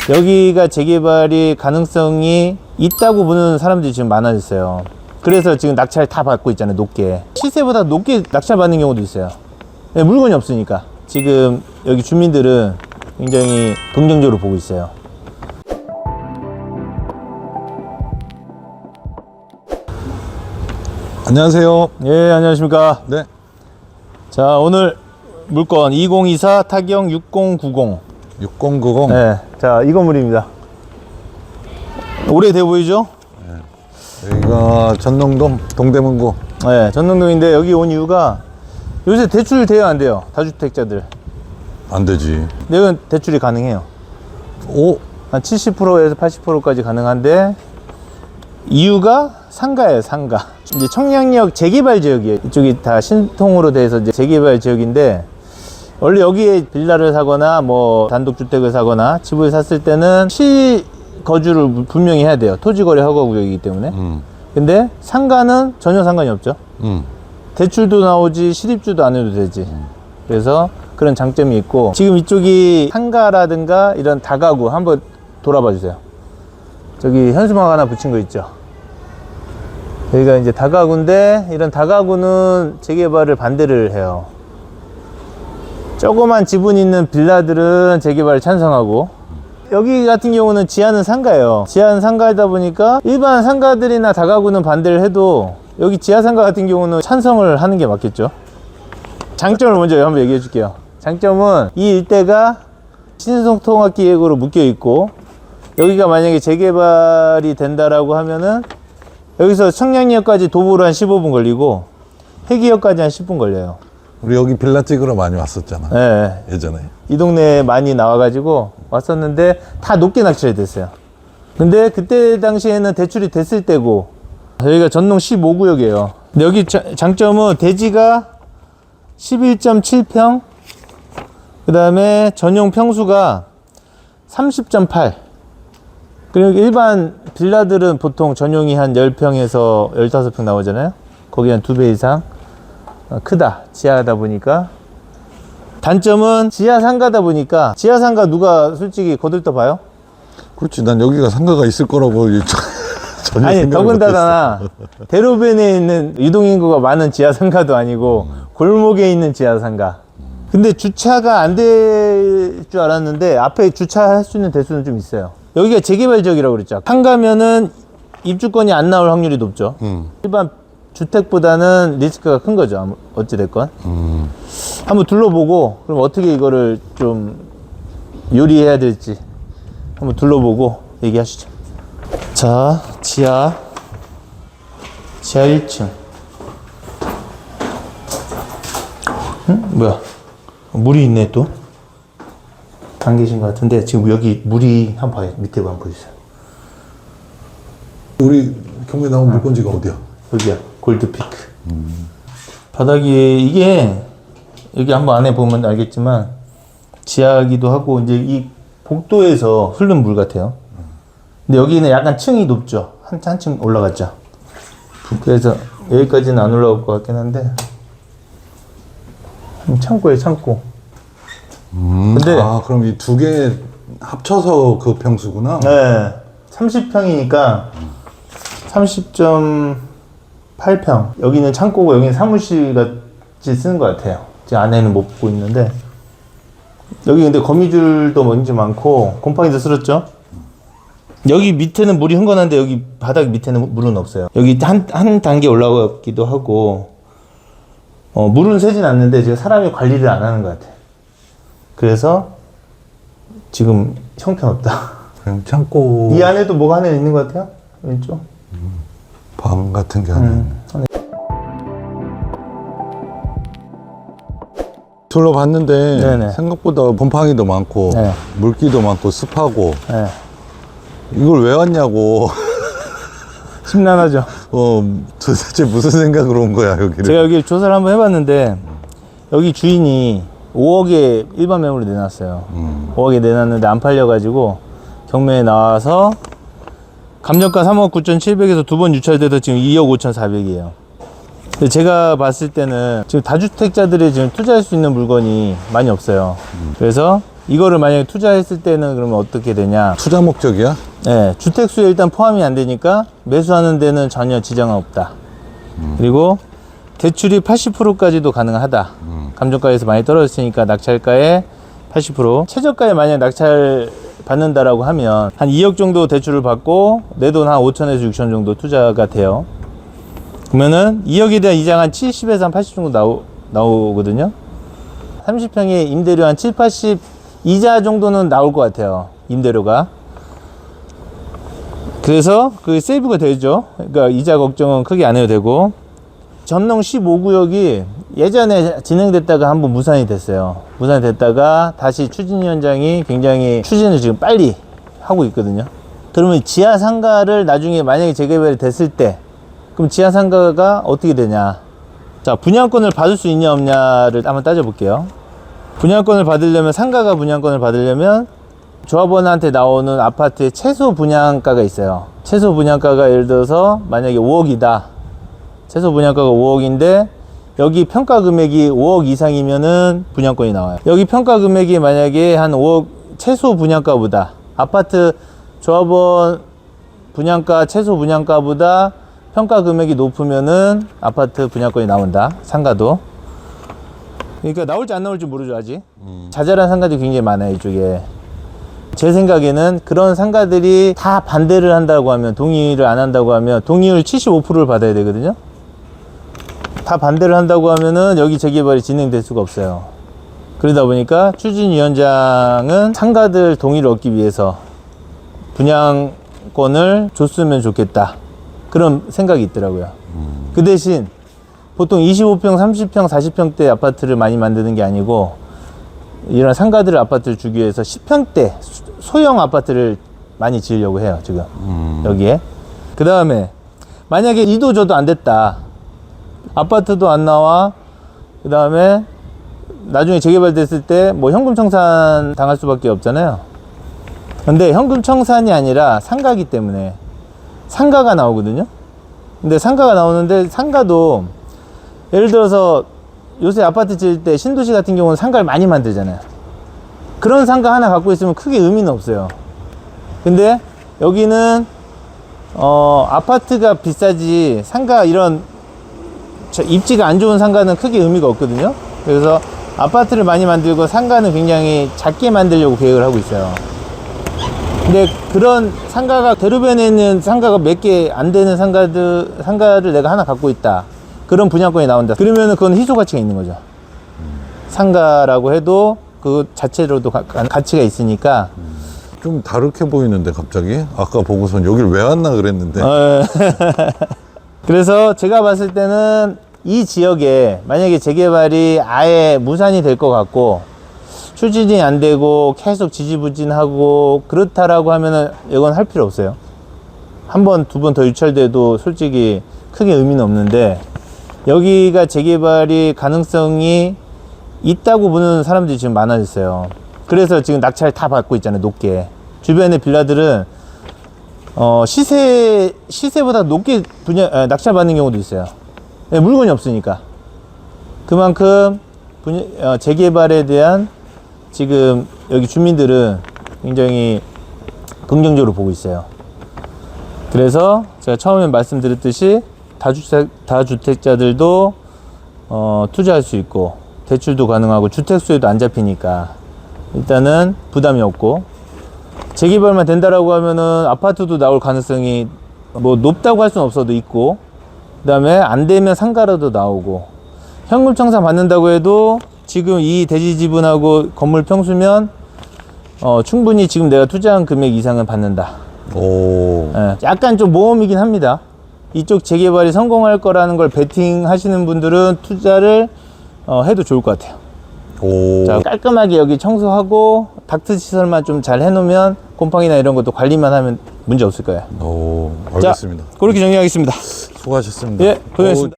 여기가 재개발이 가능성이 있다고 보는 사람들이 지금 많아졌어요. 그래서 지금 낙찰 다 받고 있잖아요. 높게, 시세보다 높게 낙찰 받는 경우도 있어요. 네, 물건이 없으니까. 지금 여기 주민들은 굉장히 긍정적으로 보고 있어요. 안녕하세요. 예, 안녕하십니까. 네. 자, 오늘 물건 2024 타경 6090. 6090. 네, 자, 이 건물입니다. 오래돼 보이죠? 여기가 전농동 동대문구. 네, 전농동인데 여기 온 이유가 요새 대출 돼요, 안 돼요? 다주택자들. 안 되지. 근데 이건 대출이 가능해요. 오. 한 70%에서 80%까지 가능한데, 이유가 상가예요, 상가. 이제 청량역 재개발 지역이에요. 이쪽이 다 신통으로 돼서 이제 재개발 지역인데, 원래 여기에 빌라를 사거나 뭐 단독주택을 사거나 집을 샀을 때는 실거주를 분명히 해야 돼요. 토지거래 허가구역이기 때문에. 근데 상가는 전혀 상관이 없죠. 대출도 나오지 실입주도 안 해도 되지. 그래서 그런 장점이 있고, 지금 이쪽이 상가라든가 이런 다가구 한번 돌아봐 주세요. 저기 현수막 하나 붙인 거 있죠. 여기가 이제 다가구인데, 이런 다가구는 재개발을 반대를 해요. 조그만 지분 있는 빌라들은 재개발을 찬성하고, 여기 같은 경우는 지하는 상가예요. 지하는 상가이다 보니까 일반 상가들이나 다가구는 반대를 해도 여기 지하 상가 같은 경우는 찬성을 하는 게 맞겠죠. 장점을 먼저 한번 얘기해 줄게요. 장점은 이 일대가 신성통합기획으로 묶여 있고, 여기가 만약에 재개발이 된다라고 하면은 여기서 청량리역까지 도보로 한 15분 걸리고 회기역까지 한 10분 걸려요. 우리 여기 빌라 찍으러 많이 왔었잖아. 네. 예전에. 이 동네에 많이 나와가지고 왔었는데 다 높게 낙찰이 됐어요. 근데 그때 당시에는 대출이 됐을 때고, 여기가 전농 15구역이에요. 근데 여기 장점은 대지가 11.7평, 그 다음에 전용 평수가 30.8. 그리고 일반 빌라들은 보통 전용이 한 10평에서 15평 나오잖아요. 거기 한 2배 이상 크다, 지하다 보니까. 단점은 지하 상가다 보니까, 지하 상가 누가 솔직히 거들떠 봐요? 그렇지. 난 여기가 상가가 있을 거라고 전혀 아니, 생각을 더군다나 대로변에 있는 유동인구가 많은 지하 상가도 아니고 골목에 있는 지하 상가. 근데 주차가 안 될 줄 알았는데 앞에 주차할 수 있는 대수는 좀 있어요. 여기가 재개발 지역이라고 그랬죠. 상가면은 입주권이 안 나올 확률이 높죠. 일반 주택보다는 리스크가 큰 거죠. 어찌됐건. 한번 둘러보고, 그럼 어떻게 이거를 좀 요리해야 될지 한번 둘러보고 얘기하시죠. 자, 지하 1층. 뭐야? 물이 있네, 또. 안 계신 것 같은데, 지금 여기 물이 한번 봐요. 밑에 한번 보여주세요. 우리 경매 나온 물건지가 어디야? 여기야, 골드피크. 바닥이, 이게, 여기 한번 안에 보면 알겠지만, 지하기도 하고, 이제 이 복도에서 흐른 물 같아요. 근데 여기는 약간 층이 높죠. 한층 올라갔죠. 그래서 여기까지는 안 올라올 것 같긴 한데, 창고에 창고. 근데, 아, 그럼 이 두 개 합쳐서 그 평수구나? 네, 30평이니까 30.8평. 여기는 창고고 여기는 사무실 같이 쓰는 것 같아요. 제 안에는 못 보고 있는데, 여기 근데 거미줄도 먼지 많고 곰팡이도 쓸었죠. 여기 밑에는 물이 흥건한데 여기 바닥 밑에는 물은 없어요. 여기 한 단계 올라가기도 하고, 물은 새진 않는데 지금 사람이 관리를 안 하는 것 같아요. 그래서 지금 형편없다. 그냥 창고. 이 안에도 뭐가 하나 있는 것 같아요? 왼쪽? 방 같은 게 하나 있네. 둘러봤는데 네네. 생각보다 곰팡이도 많고 네. 물기도 많고 습하고 네. 이걸 왜 왔냐고. 심란하죠. 도대체 무슨 생각으로 온 거야 여기를. 제가 여기 조사를 한번 해봤는데, 여기 주인이 5억에 일반 매물로 내놨어요. 5억에 내놨는데 안 팔려가지고 경매에 나와서 감정가 3억 9,700에서 두 번 유찰돼서 지금 2억 5,400이에요. 근데 제가 봤을 때는 지금 다주택자들이 지금 투자할 수 있는 물건이 많이 없어요. 그래서 이거를 만약에 투자했을 때는 그러면 어떻게 되냐. 투자 목적이야? 네, 주택수에 일단 포함이 안 되니까 매수하는 데는 전혀 지장은 없다. 그리고 대출이 80%까지도 가능하다. 감정가에서 많이 떨어졌으니까 낙찰가에 80%. 최저가에 만약 낙찰 받는다라고 하면 한 2억 정도 대출을 받고 내 돈 한 5천에서 6천 정도 투자가 돼요. 그러면은 2억에 대한 이자가 한 70에서 한 80 정도 나오거든요. 30평에 임대료 한 7, 80 이자 정도는 나올 것 같아요. 임대료가. 그래서 그 세이브가 되죠. 그러니까 이자 걱정은 크게 안 해도 되고. 전농 15구역이 예전에 진행됐다가 한번 무산이 됐어요. 무산이 됐다가 다시 추진위원장이 굉장히 추진을 지금 빨리 하고 있거든요. 그러면 지하 상가를 나중에 만약에 재개발이 됐을 때 그럼 지하 상가가 어떻게 되냐. 자, 분양권을 받을 수 있냐 없냐를 한번 따져볼게요. 분양권을 받으려면, 상가가 분양권을 받으려면 조합원한테 나오는 아파트의 최소 분양가가 있어요. 최소 분양가가 예를 들어서 만약에 5억이다. 최소 분양가가 5억인데 여기 평가 금액이 5억 이상이면은 분양권이 나와요. 여기 평가 금액이 만약에 한 5억, 최소 분양가보다, 아파트 조합원 분양가, 최소 분양가보다 평가 금액이 높으면은 아파트 분양권이 나온다. 상가도. 그러니까 나올지 안 나올지 모르죠, 아직. 자잘한 상가들이 굉장히 많아요, 이쪽에. 제 생각에는 그런 상가들이 다 반대를 한다고 하면, 동의를 안 한다고 하면 동의율 75%를 받아야 되거든요. 다 반대를 한다고 하면은 여기 재개발이 진행될 수가 없어요. 그러다 보니까 추진위원장은 상가들 동의를 얻기 위해서 분양권을 줬으면 좋겠다. 그런 생각이 있더라고요. 그 대신 보통 25평, 30평, 40평대 아파트를 많이 만드는 게 아니고 이런 상가들 아파트를 주기 위해서 10평대 소형 아파트를 많이 지으려고 해요, 지금. 여기에. 그 다음에 만약에 이도 저도 안 됐다. 아파트도 안 나와. 그 다음에 나중에 재개발 됐을 때 뭐 현금 청산 당할 수밖에 없잖아요. 근데 현금 청산이 아니라 상가기 때문에 상가가 나오거든요. 근데 상가가 나오는데 상가도 예를 들어서 요새 아파트 지을 때 신도시 같은 경우는 상가를 많이 만들잖아요. 그런 상가 하나 갖고 있으면 크게 의미는 없어요. 근데 여기는 아파트가 비싸지 상가 이런 입지가 안 좋은 상가는 크게 의미가 없거든요. 그래서 아파트를 많이 만들고 상가는 굉장히 작게 만들려고 계획을 하고 있어요. 근데 그런 상가가 대로변에 있는 상가가 몇 개 안 되는 상가를 내가 하나 갖고 있다. 그런 분양권이 나온다. 그러면은 그건 희소 가치가 있는 거죠. 상가라고 해도 그 자체로도 가치가 있으니까. 좀 다르게 보이는데 갑자기? 아까 보고선 여길 왜 왔나 그랬는데. 그래서 제가 봤을 때는 이 지역에 만약에 재개발이 아예 무산이 될 것 같고 추진이 안 되고 계속 지지부진하고 그렇다라고 하면은 이건 할 필요 없어요. 한 번, 두 번 더 유찰돼도 솔직히 크게 의미는 없는데 여기가 재개발이 가능성이 있다고 보는 사람들이 지금 많아졌어요. 그래서 지금 낙찰 다 받고 있잖아요, 높게. 주변의 빌라들은 시세보다 높게 낙찰 받는 경우도 있어요. 네, 물건이 없으니까. 그만큼 재개발에 대한 지금 여기 주민들은 굉장히 긍정적으로 보고 있어요. 그래서 제가 처음에 말씀드렸듯이 다주택자들도 투자할 수 있고 대출도 가능하고 주택수에도 안 잡히니까 일단은 부담이 없고, 재개발만 된다라고 하면은 아파트도 나올 가능성이 뭐 높다고 할 수는 없어도 있고, 그 다음에 안 되면 상가라도 나오고, 현금 청산 받는다고 해도 지금 이 대지 지분하고 건물 평수면 충분히 지금 내가 투자한 금액 이상은 받는다. 오. 예, 약간 좀 모험이긴 합니다. 이쪽 재개발이 성공할 거라는 걸 베팅 하시는 분들은 투자를 해도 좋을 것 같아요. 오. 자, 깔끔하게 여기 청소하고 닥트 시설만 좀 잘 해놓으면 곰팡이나 이런 것도 관리만 하면 문제 없을 거예요. 오. 알겠습니다. 자, 그렇게 정리하겠습니다. 수고하셨습니다. 예, 고생하셨습니다.